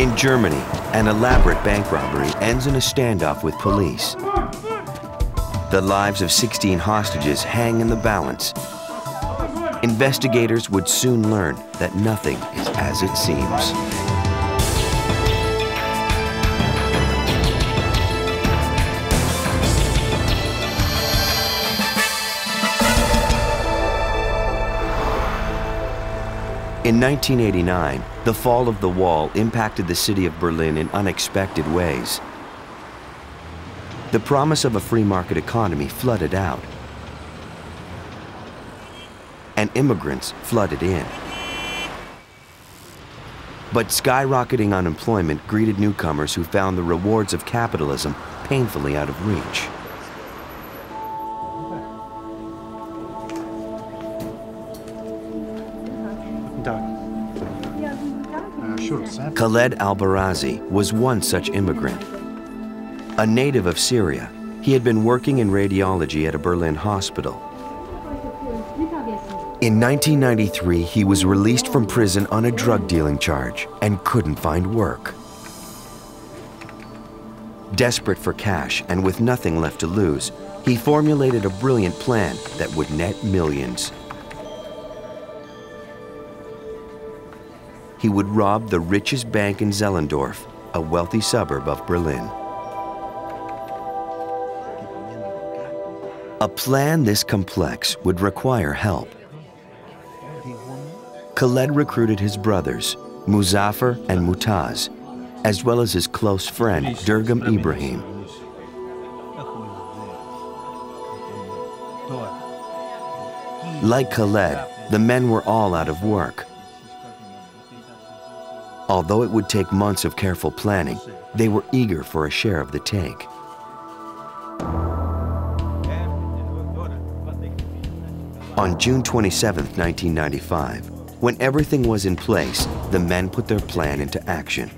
In Germany, an elaborate bank robbery ends in a standoff with police. The lives of 16 hostages hang in the balance. Investigators would soon learn that nothing is as it seems. In 1989, the fall of the wall impacted the city of Berlin in unexpected ways. The promise of a free market economy flooded out, and immigrants flooded in. But skyrocketing unemployment greeted newcomers who found the rewards of capitalism painfully out of reach. Khaled al-Barazi was one such immigrant. A native of Syria, he had been working in radiology at a Berlin hospital. In 1993, he was released from prison on a drug dealing charge and couldn't find work. Desperate for cash and with nothing left to lose, he formulated a brilliant plan that would net millions. He would rob the richest bank in Zehlendorf, a wealthy suburb of Berlin. A plan this complex would require help. Khaled recruited his brothers, Muzaffar and Mutaz, as well as his close friend, Durgam Ibrahim. Like Khaled, the men were all out of work. Although it would take months of careful planning, they were eager for a share of the take. On June 27, 1995, when everything was in place, the men put their plan into action.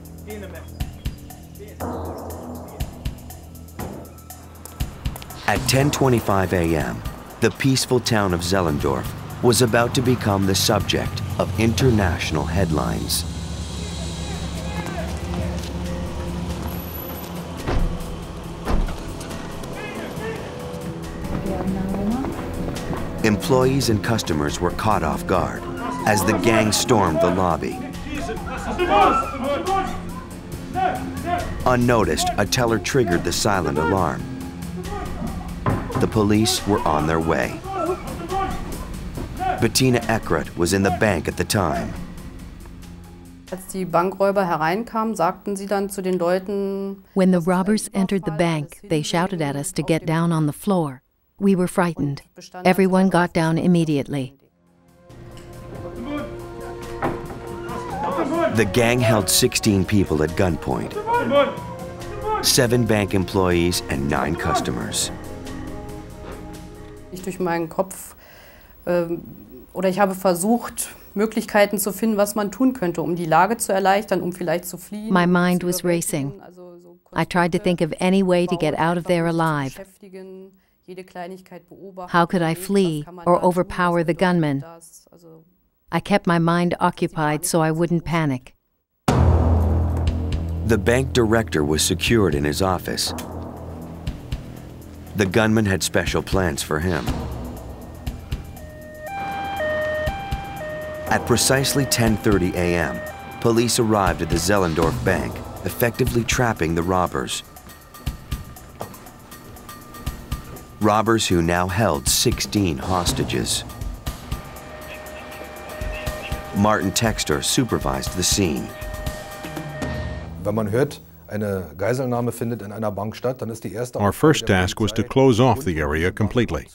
At 10:25 a.m., the peaceful town of Zehlendorf was about to become the subject of international headlines. Employees and customers were caught off guard as the gang stormed the lobby. Unnoticed, a teller triggered the silent alarm. The police were on their way. Bettina Eckert was in the bank at the time. Als die Bankräuber hereinkamen, sagten sie dann zu den Leuten. When the robbers entered the bank, they shouted at us to get down on the floor. We were frightened. Everyone got down immediately. The gang held 16 people at gunpoint, 7 bank employees and 9 customers. Durch meinen Kopf, oder ich habe versucht, Möglichkeiten zu finden, was man tun könnte, die Lage zu erleichtern, vielleicht zu fliehen. My mind was racing. I tried to think of any way to get out of there alive. How could I flee or overpower the gunmen? I kept my mind occupied so I wouldn't panic. The bank director was secured in his office. The gunman had special plans for him. At precisely 10:30 a.m., police arrived at the Zehlendorf bank, effectively trapping the robbers. Robbers who now held 16 hostages. Martin Textor supervised the scene. Our first task was to close off the area completely.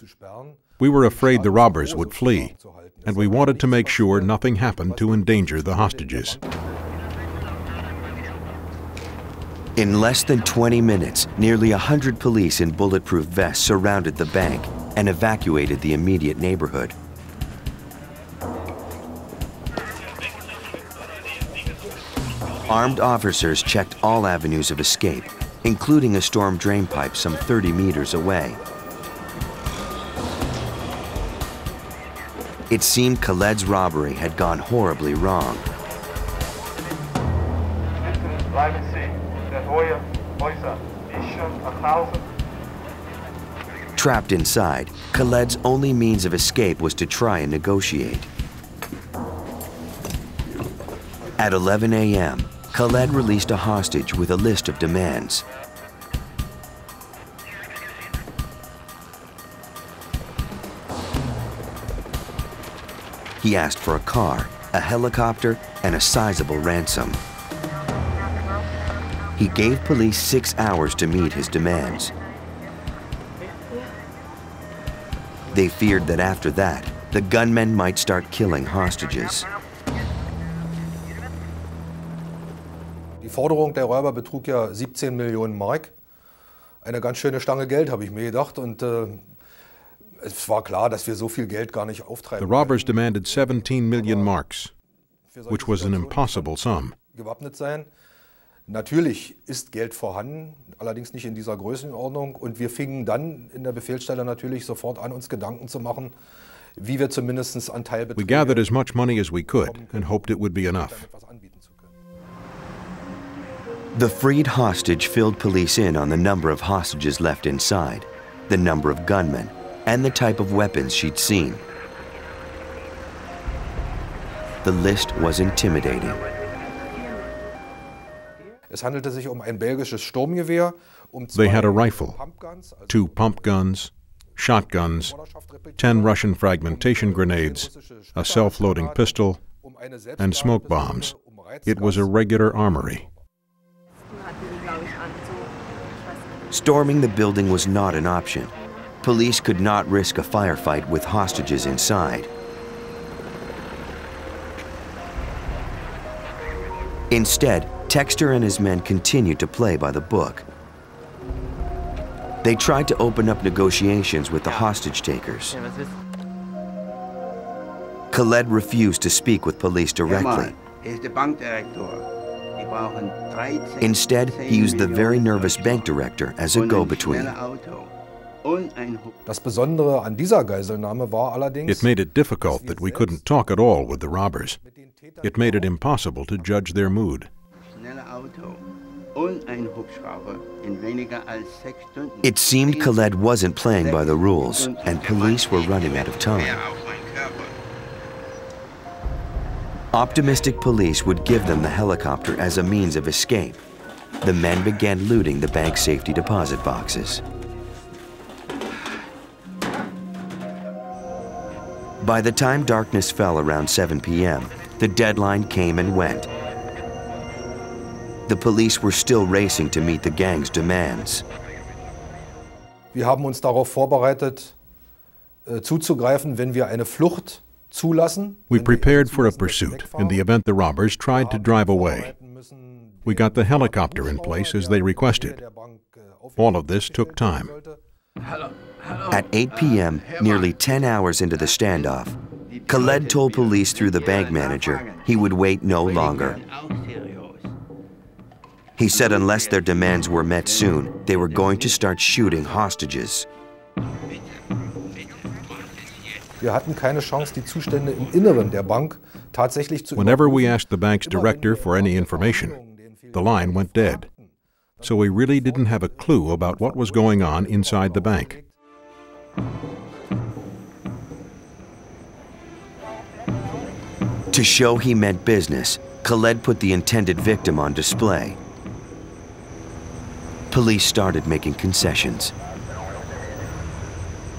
We were afraid the robbers would flee, and we wanted to make sure nothing happened to endanger the hostages. In less than 20 minutes, nearly 100 police in bulletproof vests surrounded the bank and evacuated the immediate neighborhood. Armed officers checked all avenues of escape, including a storm drain pipe some 30 meters away. It seemed Khaled's robbery had gone horribly wrong. Trapped inside, Khaled's only means of escape was to try and negotiate. At 11 a.m., Khaled released a hostage with a list of demands. He asked for a car, a helicopter, and a sizable ransom. He gave police 6 hours to meet his demands. They feared that after that, the gunmen might start killing hostages. Die Forderung der Räuber betrug ja 17 Millionen Mark. Eine ganz schöne Stange Geld, habe ich mir gedacht. Und es war klar, dass wir so viel Geld gar nicht auftreiben. The robbers demanded 17 million marks, which was an impossible sum. Gewappnet sein. Natürlich ist Geld vorhanden, allerdings nicht in dieser Größenordnung. Und wir fingen dann in der Befehlsstelle natürlich sofort an, uns Gedanken zu machen, wie wir zumindest an Teilbeträgen. We gathered as much money as we could and hoped it would be enough. The freed hostage filled police in on the number of hostages left inside, the number of gunmen, and the type of weapons she'd seen. The list was intimidating. Es handelte sich ein belgisches Sturmgewehr, They had a rifle, 2 pump guns, shotguns, 10 Russian fragmentation grenades, a self-loading pistol, and smoke bombs. It was a regular armory. Storming the building was not an option. Police could not risk a firefight with hostages inside. Instead, Texter and his men continued to play by the book. They tried to open up negotiations with the hostage takers. Khaled refused to speak with police directly. Instead, he used the very nervous bank director as a go-between. Das Besondere an dieser Geiselnahme war allerdings, It made it difficult that we couldn't talk at all with the robbers. It made it impossible to judge their mood. It seemed Khaled wasn't playing by the rules, and police were running out of time. Optimistic police would give them the helicopter as a means of escape. The men began looting the bank safety deposit boxes. By the time darkness fell around 7 p.m., the deadline came and went. The police were still racing to meet the gang's demands. wir haben uns darauf vorbereitet, zuzugreifen, wenn wir eine Flucht zulassen. We prepared for a pursuit in the event the robbers tried to drive away. We got the helicopter in place as they requested. All of this took time. At 8 p.m., nearly 10 hours into the standoff, Khaled told police through the bank manager he would wait no longer. He said unless their demands were met soon, they were going to start shooting hostages. Wir hatten keine Chance, die Zustände im Inneren der Bank tatsächlich zu Whenever we asked the bank's director for any information, the line went dead. So we really didn't have a clue about what was going on inside the bank. To show he meant business, Khaled put the intended victim on display. Police started making concessions.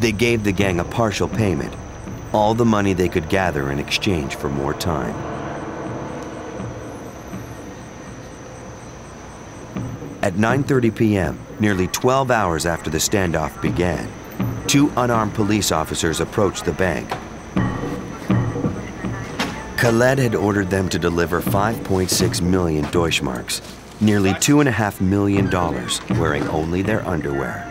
They gave the gang a partial payment, all the money they could gather in exchange for more time. At 9:30 p.m., nearly 12 hours after the standoff began, 2 unarmed police officers approached the bank. Khaled had ordered them to deliver 5.6 million Deutschmarks, nearly $2.5 million, wearing only their underwear.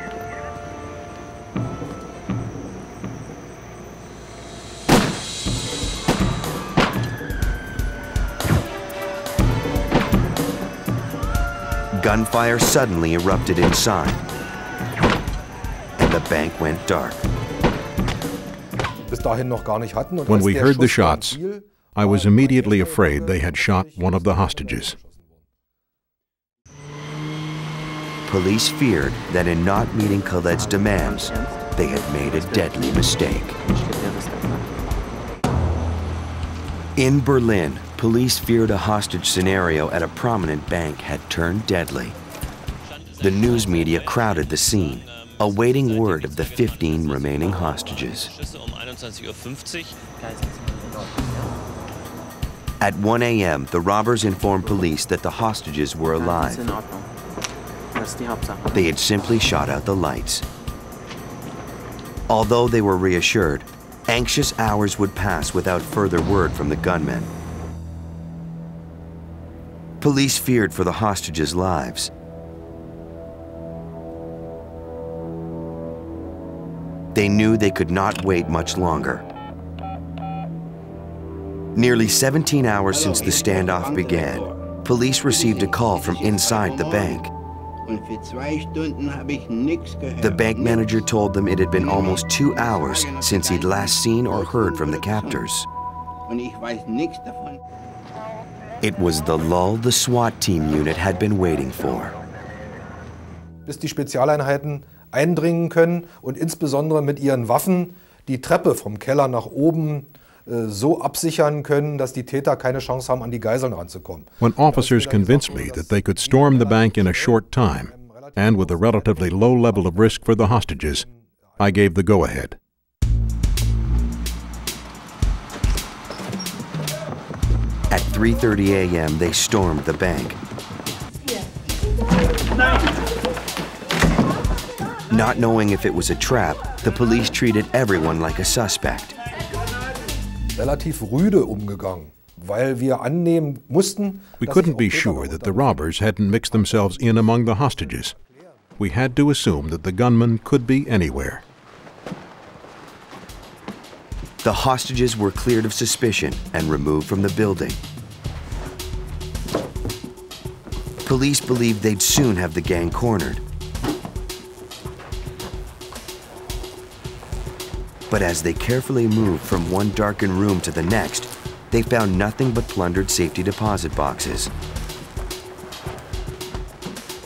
Gunfire suddenly erupted inside, and the bank went dark. bis dahin noch gar nicht hatten. Und When als we der heard the Schuss dann shots, fiel, I was immediately afraid they had shot one of the hostages. police feared that in not meeting Khaled's demands, they had made a deadly mistake. In Berlin, police feared a hostage scenario at a prominent bank had turned deadly. The news media crowded the scene, awaiting word of the 15 remaining hostages. At 1 a.m., the robbers informed police that the hostages were alive. They had simply shot out the lights. Although they were reassured, anxious hours would pass without further word from the gunmen. Police feared for the hostages' lives. They knew they could not wait much longer. Nearly 17 hours since the standoff began, police received a call from inside the bank. The bank manager told them it had been almost 2 hours since he'd last seen or heard from the captors. It was the lull the SWAT team unit had been waiting for. Bis die Spezialeinheiten eindringen können und insbesondere mit ihren Waffen die Treppe vom Keller nach oben so absichern können, dass die Täter keine Chance haben, an die Geiseln ranzukommen. When officers convinced me that they could storm the bank in a short time, and with a relatively low level of risk for the hostages, I gave the go-ahead. At 3:30 a.m., they stormed the bank. Not knowing if it was a trap, the police treated everyone like a suspect. Relativ rüde umgegangen, weil wir annehmen mussten. We couldn't be sure that the robbers hadn't mixed themselves in among the hostages. We had to assume that the gunman could be anywhere. The hostages were cleared of suspicion and removed from the building. Police believed they'd soon have the gang cornered. But as they carefully moved from one darkened room to the next, they found nothing but plundered safety deposit boxes.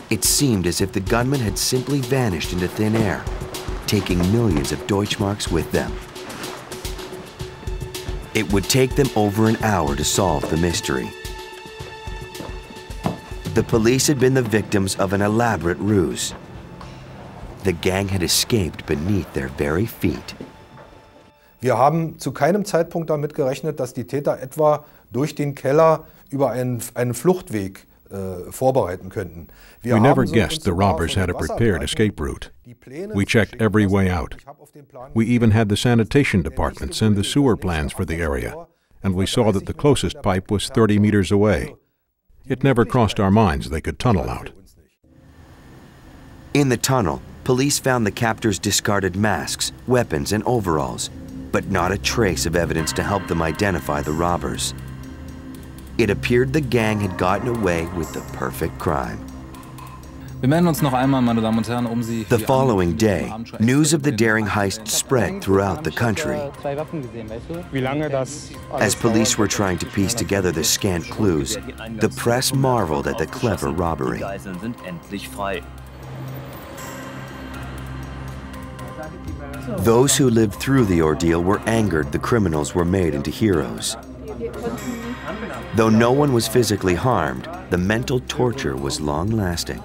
It seemed as if the gunmen had simply vanished into thin air, taking millions of Deutschmarks with them. It would take them over an hour to solve the mystery. The police had been the victims of an elaborate ruse. The gang had escaped beneath their very feet. Wir haben zu keinem Zeitpunkt damit gerechnet, dass die Täter etwa durch den Keller über einen Fluchtweg vorbereiten könnten. We never guessed the robbers had a prepared escape route. We checked every way out. We even had the sanitation department send the sewer plans for the area, and we saw that the closest pipe was 30 meters away. It never crossed our minds they could tunnel out. In the tunnel, police found the captors' discarded masks, weapons, and overalls, but not a trace of evidence to help them identify the robbers. It appeared the gang had gotten away with the perfect crime. The following day, news of the daring heist spread throughout the country. As police were trying to piece together the scant clues, the press marveled at the clever robbery. Those who lived through the ordeal were angered the criminals were made into heroes. Though no one was physically harmed, the mental torture was long-lasting.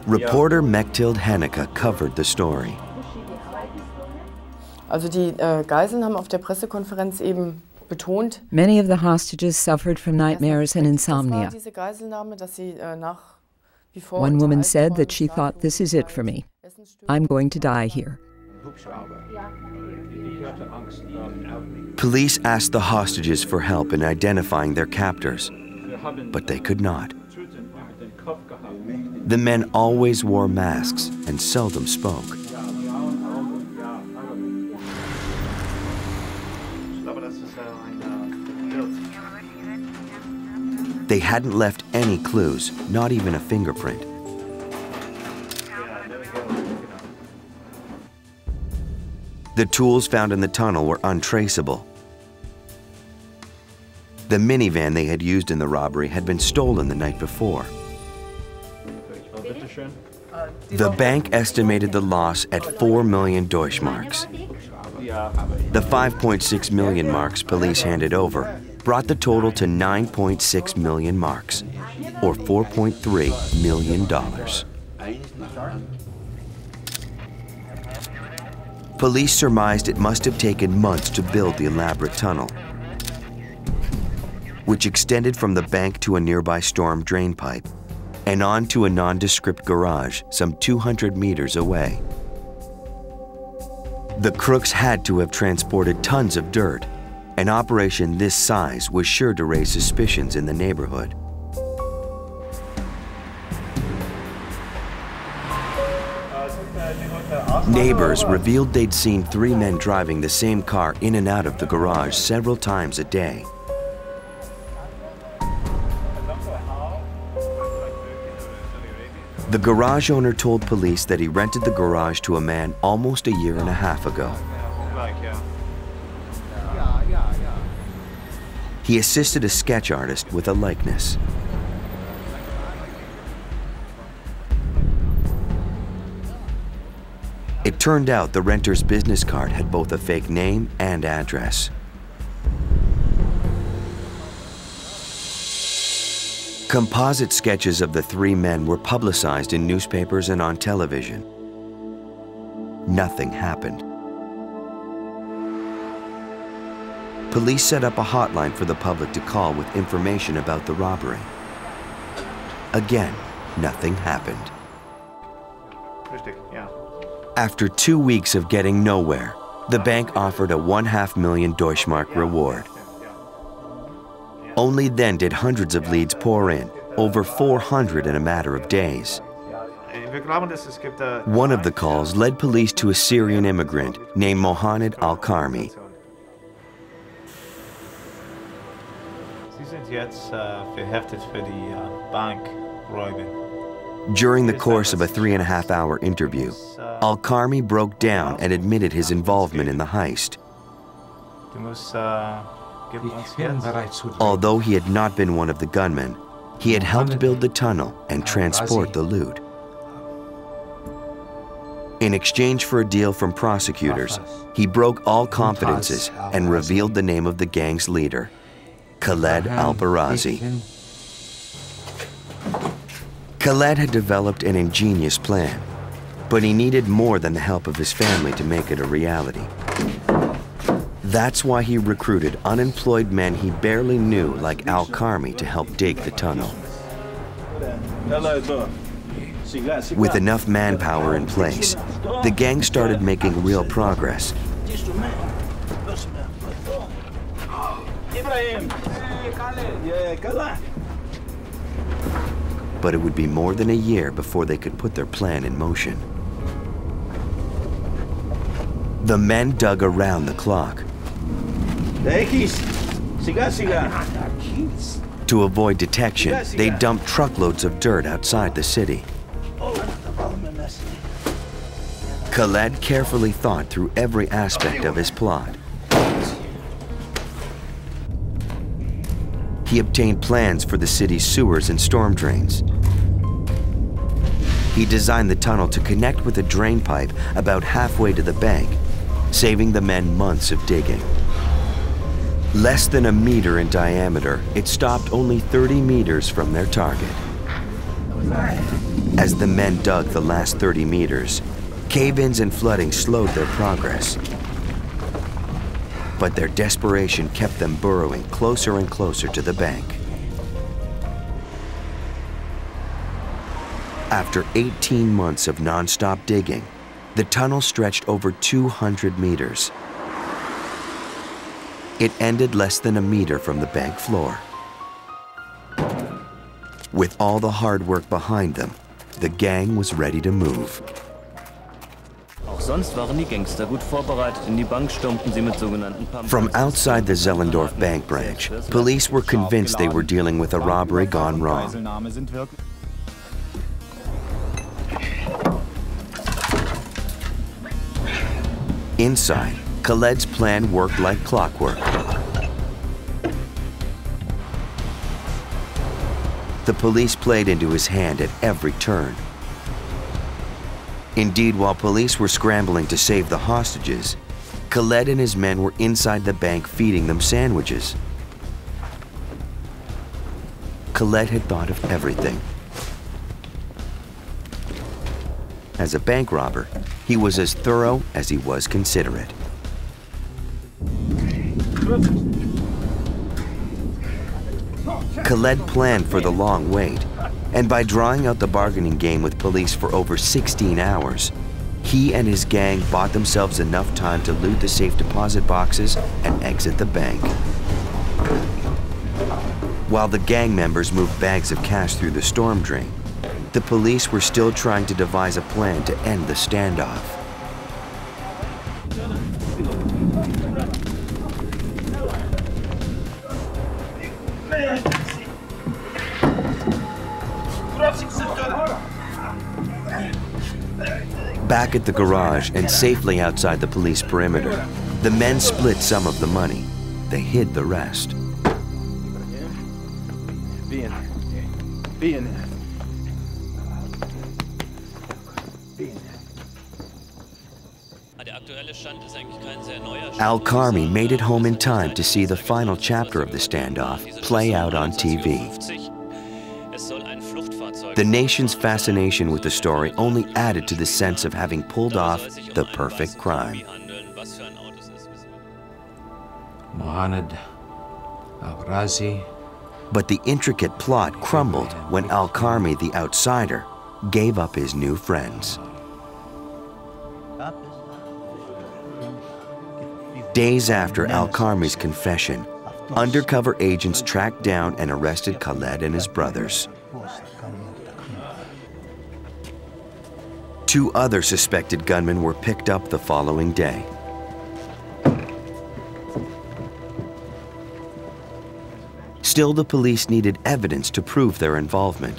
Reporter Mechthild Hennecke covered the story. Also die Geiseln haben auf der Pressekonferenz eben betont. Many of the hostages suffered from nightmares and insomnia. One woman said that she thought, "This is it for me. I'm going to die here." Police asked the hostages for help in identifying their captors, but they could not. The men always wore masks and seldom spoke. They hadn't left any clues, not even a fingerprint. The tools found in the tunnel were untraceable. The minivan they had used in the robbery had been stolen the night before. The bank estimated the loss at 4 million Deutschmarks. The 5.6 million marks police handed over brought the total to 9.6 million marks, or $4.3 million. Police surmised it must have taken months to build the elaborate tunnel, which extended from the bank to a nearby storm drain pipe and on to a nondescript garage some 200 meters away. The crooks had to have transported tons of dirt. An operation this size was sure to raise suspicions in the neighborhood. Neighbors revealed they'd seen 3 men driving the same car in and out of the garage several times a day. The garage owner told police that he rented the garage to a man almost a year and a half ago. He assisted a sketch artist with a likeness. It turned out the renter's business card had both a fake name and address. Composite sketches of the 3 men were publicized in newspapers and on television. Nothing happened. Police set up a hotline for the public to call with information about the robbery. Again, nothing happened. After 2 weeks of getting nowhere, the bank offered a 1/2 million Deutschmark reward. Only then did hundreds of leads pour in, over 400 in a matter of days. One of the calls led police to a Syrian immigrant named Mohammed Al-Karmi. During the course of a 3.5-hour interview, Al-Karmi broke down and admitted his involvement in the heist. Although he had not been one of the gunmen, he had helped build the tunnel and transport the loot. In exchange for a deal from prosecutors, he broke all confidences and revealed the name of the gang's leader, Khaled al-Barazi. Khaled had developed an ingenious plan, but he needed more than the help of his family to make it a reality. That's why he recruited unemployed men he barely knew like Al-Karmi to help dig the tunnel. With enough manpower in place, the gang started making real progress. But it would be more than a year before they could put their plan in motion. The men dug around the clock. To avoid detection, they dumped truckloads of dirt outside the city. Khaled carefully thought through every aspect of his plot. He obtained plans for the city's sewers and storm drains. He designed the tunnel to connect with a drain pipe about halfway to the bank, saving the men months of digging. Less than a meter in diameter, it stopped only 30 meters from their target. As the men dug the last 30 meters, cave-ins and flooding slowed their progress. But their desperation kept them burrowing closer and closer to the bank. After 18 months of non-stop digging, the tunnel stretched over 200 meters. It ended less than a meter from the bank floor. With all the hard work behind them, the gang was ready to move. From outside the Zellendorf bank branch, police were convinced they were dealing with a robbery gone wrong. Inside, Khaled's plan worked like clockwork. The police played into his hand at every turn. Indeed, while police were scrambling to save the hostages, Khaled and his men were inside the bank feeding them sandwiches. Khaled had thought of everything. As a bank robber, he was as thorough as he was considerate. Khaled planned for the long wait, and by drawing out the bargaining game with police for over 16 hours, he and his gang bought themselves enough time to loot the safe deposit boxes and exit the bank. While the gang members moved bags of cash through the storm drain, the police were still trying to devise a plan to end the standoff. Back at the garage and safely outside the police perimeter, the men split some of the money. They hid the rest. Al-Karmi made it home in time to see the final chapter of the standoff play out on TV. The nation's fascination with the story only added to the sense of having pulled off the perfect crime. Mohamed Al-Razi. But the intricate plot crumbled when Al-Karmi, the outsider, gave up his new friends. Days after Al-Karmi's confession, undercover agents tracked down and arrested Khaled and his brothers. 2 other suspected gunmen were picked up the following day. Still, the police needed evidence to prove their involvement.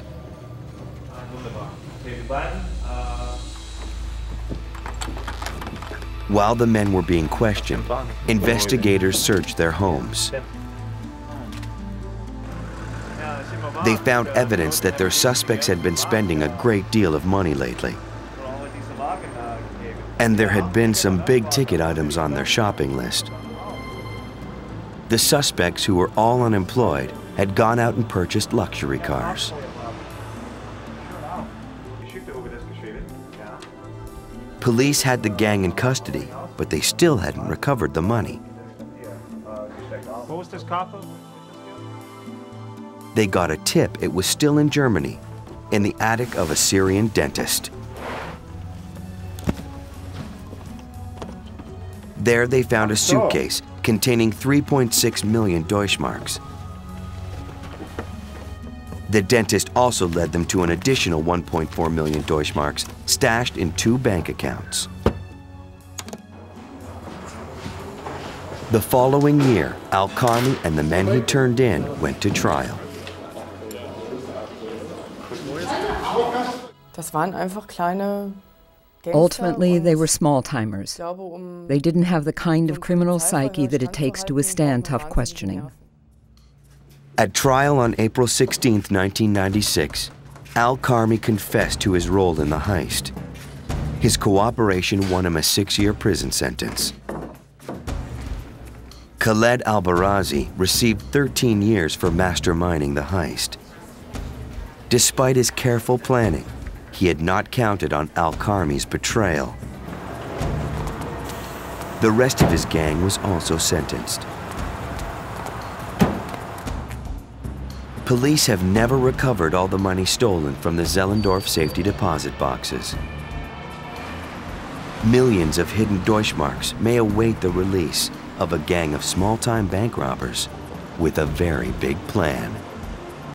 While the men were being questioned, investigators searched their homes. They found evidence that their suspects had been spending a great deal of money lately. And there had been some big-ticket items on their shopping list. The suspects, who were all unemployed, had gone out and purchased luxury cars. Police had the gang in custody, but they still hadn't recovered the money. They got a tip it was still in Germany, in the attic of a Syrian dentist. There they found a suitcase containing 3.6 million Deutschmarks. The dentist also led them to an additional 1.4 million Deutschmarks stashed in 2 bank accounts. The following year, Al-Karmi and the men he turned in went to trial. Das waren einfach kleine Ultimately, they were small-timers. They didn't have the kind of criminal psyche that it takes to withstand tough questioning. At trial on April 16, 1996, Al-Karmi confessed to his role in the heist. His cooperation won him a 6-year prison sentence. Khaled al-Barazi received 13 years for masterminding the heist. Despite his careful planning, he had not counted on Al-Karmi's betrayal. The rest of his gang was also sentenced. Police have never recovered all the money stolen from the Zellendorf safety deposit boxes. Millions of hidden Deutschmarks may await the release of a gang of small-time bank robbers with a very big plan.